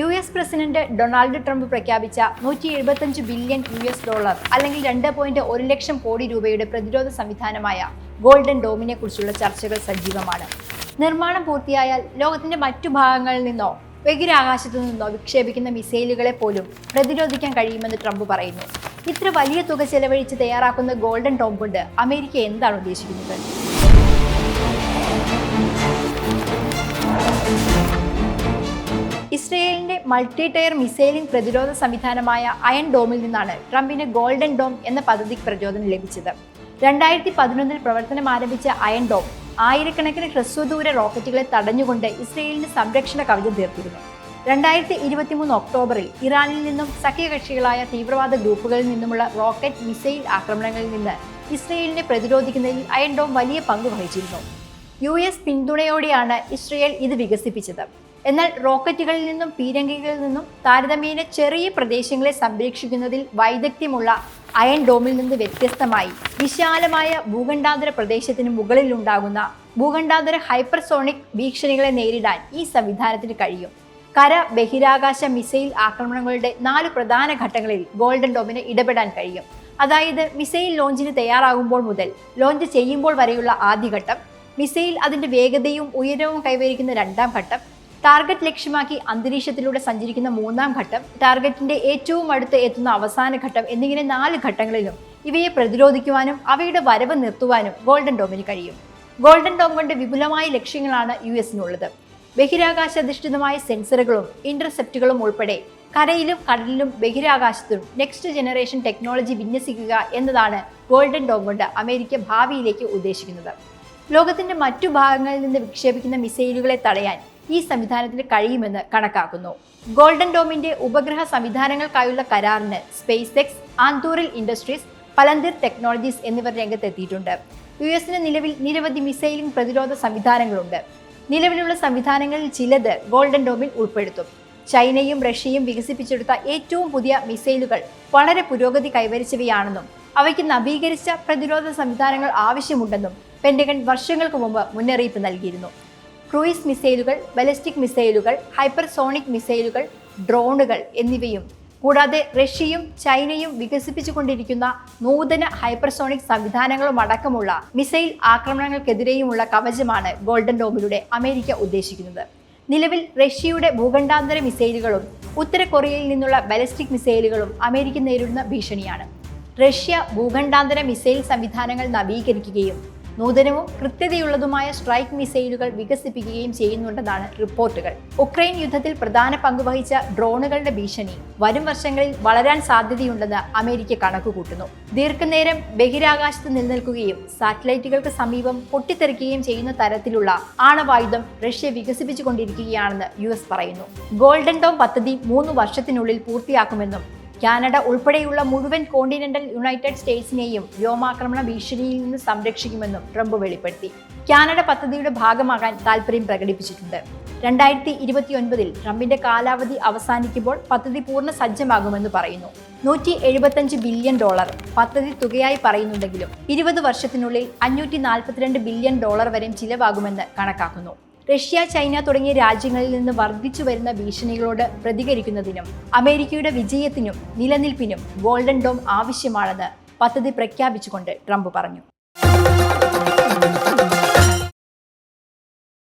US president Donald Trump പ്രഖ്യാപിച്ച $175 billion അല്ലെങ്കിൽ 2.1 ലക്ഷം കോടി രൂപയുടെ പ്രതിരോധ സംവിധാനമായ ഗോൾഡൻ ഡോമിനെ കുറിച്ചുള്ള ചർച്ചകൾ സജീവമാണ്. നിർമ്മാണം പൂർത്തിയായാൽ ലോകത്തിന്റെ മറ്റു ഭാഗങ്ങളിൽ നിന്നോ ബഹിരാകാശത്തു നിന്നോ വിക്ഷേപിക്കുന്ന മിസൈലുകളെ പോലും പ്രതിരോധിക്കാൻ കഴിയുമെന്ന് ട്രംപ് പറയുന്നു. ഇത്ര വലിയ തുക ചെലവഴിച്ച് തയ്യാറാക്കുന്ന ഗോൾഡൻ ഡോം കൊണ്ട് അമേരിക്ക എന്താണ് ഉദ്ദേശിക്കുന്നത്? ഇസ്രയേലിന്റെ മൾട്ടി ടയർ മിസൈലിംഗ് പ്രതിരോധ സംവിധാനമായ അയൺ ഡോമിൽ നിന്നാണ് ട്രംപിന് ഗോൾഡൻ ഡോം എന്ന പദ്ധതിക്ക് പ്രചോദനം ലഭിച്ചത്. 2011 പ്രവർത്തനം ആരംഭിച്ച അയൺ ഡോം ആയിരക്കണക്കിന് ഹ്രസ്വദൂര റോക്കറ്റുകളെ തടഞ്ഞുകൊണ്ട് ഇസ്രയേലിന് സംരക്ഷണ കവചം തീർത്തിരുന്നു. 2023 ഒക്ടോബറിൽ ഇറാനിൽ നിന്നും സഖ്യകക്ഷികളായ തീവ്രവാദ ഗ്രൂപ്പുകളിൽ നിന്നുമുള്ള റോക്കറ്റ് മിസൈൽ ആക്രമണങ്ങളിൽ നിന്ന് ഇസ്രയേലിനെ പ്രതിരോധിക്കുന്നതിൽ അയൺ ഡോം വലിയ പങ്ക് വഹിച്ചിരുന്നു. US പിന്തുണയോടെയാണ് ഇസ്രയേൽ ഇത് വികസിപ്പിച്ചത്. എന്നാൽ റോക്കറ്റുകളിൽ നിന്നും പീരങ്കികളിൽ നിന്നും താരതമ്യേന ചെറിയ പ്രദേശങ്ങളെ സംരക്ഷിക്കുന്നതിൽ വൈദഗ്ധ്യമുള്ള അയൺ ഡോമിൽ നിന്ന് വ്യത്യസ്തമായി വിശാലമായ ഭൂഖണ്ഡാന്തര പ്രദേശത്തിന് മുകളിൽ ഉണ്ടാകുന്ന ഭൂഖണ്ഡാന്തര ഹൈപ്പർസോണിക് ഭീഷണികളെ നേരിടാൻ ഈ സംവിധാനത്തിന് കഴിയും. കര ബഹിരാകാശ മിസൈൽ ആക്രമണങ്ങളുടെ 4 പ്രധാന ഘട്ടങ്ങളിൽ ഗോൾഡൻ ഡോമിന് ഇടപെടാൻ കഴിയും. അതായത് മിസൈൽ ലോഞ്ചിന് തയ്യാറാകുമ്പോൾ മുതൽ ലോഞ്ച് ചെയ്യുമ്പോൾ വരെയുള്ള ആദ്യഘട്ടം, മിസൈൽ അതിന്റെ വേഗതയും ഉയരവും കൈവരിക്കുന്ന 2ാം ഘട്ടം, ടാർഗറ്റ് ലക്ഷ്യമാക്കി അന്തരീക്ഷത്തിലൂടെ സഞ്ചരിക്കുന്ന 3ാം ഘട്ടം, ടാർഗറ്റിന്റെ ഏറ്റവും അടുത്ത് എത്തുന്ന അവസാന ഘട്ടം എന്നിങ്ങനെ 4 ഘട്ടങ്ങളിലും ഇവയെ പ്രതിരോധിക്കുവാനും അവയുടെ വരവ് നിർത്തുവാനും ഗോൾഡൻ ഡോമിന് കഴിയും. ഗോൾഡൻ ഡോം കൊണ്ട് വിപുലമായ ലക്ഷ്യങ്ങളാണ് US-നുള്ളത്. ബഹിരാകാശാധിഷ്ഠിതമായ സെൻസറുകളും ഇന്റർസെപ്റ്റുകളും ഉൾപ്പെടെ കരയിലും കടലിലും ബഹിരാകാശത്തും നെക്സ്റ്റ് ജനറേഷൻ ടെക്നോളജി വിന്യസിക്കുക എന്നതാണ് ഗോൾഡൻ ഡോം കൊണ്ട് അമേരിക്ക ഭാവിയിലേക്ക് ഉദ്ദേശിക്കുന്നത്. ലോകത്തിന്റെ മറ്റു ഭാഗങ്ങളിൽ നിന്ന് വിക്ഷേപിക്കുന്ന മിസൈലുകളെ തടയാൻ ഈ സംവിധാനത്തിന് കഴിയുമെന്ന് കണക്കാക്കുന്നു. ഗോൾഡൻ ഡോമിന്റെ ഉപഗ്രഹ സംവിധാനങ്ങൾക്കായുള്ള കരാറിന് സ്പേസ് എക്സ്, ആന്തൂറിൽ ഇൻഡസ്ട്രീസ്, പലന്തിർ ടെക്നോളജീസ് എന്നിവർ രംഗത്തെത്തിയിട്ടുണ്ട്. US-ന് നിലവിൽ നിരവധി മിസൈലിംഗ് പ്രതിരോധ സംവിധാനങ്ങളുണ്ട്. നിലവിലുള്ള സംവിധാനങ്ങളിൽ ചിലത് ഗോൾഡൻ ഡോമിൽ ഉൾപ്പെടുത്തും. ചൈനയും റഷ്യയും വികസിപ്പിച്ചെടുത്ത ഏറ്റവും പുതിയ മിസൈലുകൾ വളരെ പുരോഗതി കൈവരിച്ചവയാണെന്നും അവയ്ക്ക് നവീകരിച്ച പ്രതിരോധ സംവിധാനങ്ങൾ ആവശ്യമുണ്ടെന്നും പെന്റഗൺ വർഷങ്ങൾക്ക് മുമ്പ് മുന്നറിയിപ്പ് നൽകിയിരുന്നു. ക്രൂയിസ് മിസൈലുകൾ, ബലിസ്റ്റിക് മിസൈലുകൾ, ഹൈപ്പർസോണിക് മിസൈലുകൾ, ഡ്രോണുകൾ എന്നിവയും കൂടാതെ റഷ്യയും ചൈനയും വികസിപ്പിച്ചുകൊണ്ടിരിക്കുന്ന നൂതന ഹൈപ്പർസോണിക് സംവിധാനങ്ങളും അടക്കമുള്ള മിസൈൽ ആക്രമണങ്ങൾക്കെതിരെയുമുള്ള കവചമാണ് ഗോൾഡൻ ഡോമിലൂടെ അമേരിക്ക ഉദ്ദേശിക്കുന്നത്. നിലവിൽ റഷ്യയുടെ ഭൂഖണ്ഡാന്തര മിസൈലുകളും ഉത്തര കൊറിയയിൽ നിന്നുള്ള ബാലിസ്റ്റിക് മിസൈലുകളും അമേരിക്ക നേരിടുന്ന ഭീഷണിയാണ്. റഷ്യ ഭൂഖണ്ഡാന്തര മിസൈൽ സംവിധാനങ്ങൾ നവീകരിക്കുകയും നൂതനവും കൃത്യതയുള്ളതുമായ സ്ട്രൈക്ക് മിസൈലുകൾ വികസിപ്പിക്കുകയും ചെയ്യുന്നുണ്ടെന്നാണ് റിപ്പോർട്ടുകൾ. ഉക്രൈൻ യുദ്ധത്തിൽ പ്രധാന പങ്കുവഹിച്ച ഡ്രോണുകളുടെ ഭീഷണി വരും വർഷങ്ങളിൽ വളരാൻ സാധ്യതയുണ്ടെന്ന് അമേരിക്ക കണക്കുകൂട്ടുന്നു. ദീർഘനേരം ബഹിരാകാശത്ത് നിലനിൽക്കുകയും സാറ്റലൈറ്റുകൾക്ക് സമീപം പൊട്ടിത്തെറിക്കുകയും ചെയ്യുന്ന തരത്തിലുള്ള ആണവായുധം റഷ്യ വികസിപ്പിച്ചുകൊണ്ടിരിക്കുകയാണെന്ന് US പറയുന്നു. ഗോൾഡൻ ഡോം പദ്ധതി 3 വർഷത്തിനുള്ളിൽ പൂർത്തിയാക്കുമെന്നും കാനഡ ഉൾപ്പെടെയുള്ള മുഴുവൻ കോണ്ടിനെന്റൽ യുണൈറ്റഡ് സ്റ്റേറ്റ്സിനെയും വ്യോമാക്രമണ ഭീഷണിയിൽ നിന്ന് സംരക്ഷിക്കുമെന്നും ട്രംപ് വെളിപ്പെടുത്തി. കാനഡ പദ്ധതിയുടെ ഭാഗമാകാൻ താൽപര്യം പ്രകടിപ്പിച്ചിട്ടുണ്ട്. 2029 ട്രംപിന്റെ കാലാവധി അവസാനിക്കുമ്പോൾ പദ്ധതി പൂർണ്ണ സജ്ജമാകുമെന്ന് പറയുന്നു. $175 ബില്യൺ പദ്ധതി തുകയായി പറയുന്നുണ്ടെങ്കിലും 20 വർഷത്തിനുള്ളിൽ $542 ബില്യൺ വരെ ചിലവാകുമെന്ന് കണക്കാക്കുന്നു. റഷ്യ, ചൈന തുടങ്ങിയ രാജ്യങ്ങളിൽ നിന്ന് വർദ്ധിച്ചു വരുന്ന ഭീഷണികളോട് പ്രതികരിക്കുന്നതിനും അമേരിക്കയുടെ വിജയത്തിനും നിലനിൽപ്പിനും ഗോൾഡൻ ഡോം ആവശ്യമാണെന്ന് പദ്ധതി പ്രഖ്യാപിച്ചുകൊണ്ട് ട്രംപ് പറഞ്ഞു.